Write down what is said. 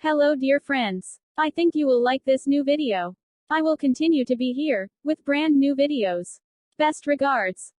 Hello dear friends. I think you will like this new video. I will continue to be here, with brand new videos. Best regards.